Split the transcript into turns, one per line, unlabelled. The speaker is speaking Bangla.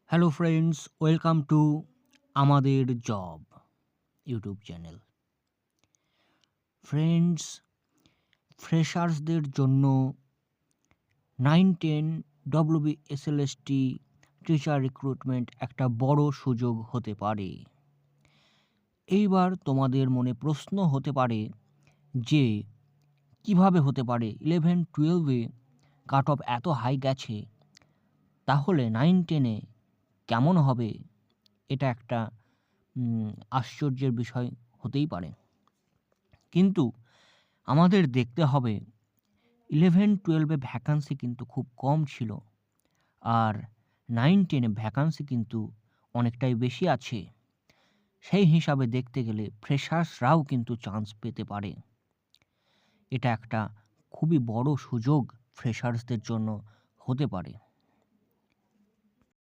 হ্যালো ফ্রেন্ডস, ওয়েলকাম টু আমাদের জব ইউটিউব চ্যানেল। ফ্রেন্ডস, ফ্রেশার্সদের জন্য 9-10 WBSLST টিচার রিক্রুটমেন্ট একটা বড় সুযোগ হতে পারে। এইবার তোমাদের মনে প্রশ্ন হতে পারে যে কিভাবে হতে পারে 11-12-এ কাট অফ এত হাই গেছে, তাহলে 9-10-এ কেমন হবে? এটা একটা আশ্চর্যের বিষয় হতেই পারে। কিন্তু আমাদের দেখতে হবে 11-12-এ ভ্যাকান্সি কিন্তু খুব কম ছিল। আর 9-10-এ ভ্যাকান্সি কিন্তু অনেকটাই বেশি আছে। সেই হিসাবে দেখতে গেলে ফ্রেশার্সরাও কিন্তু চান্স পেতে পারে। এটা একটা খুবই বড় সুযোগ ফ্রেশার্সদের জন্য হতে পারে।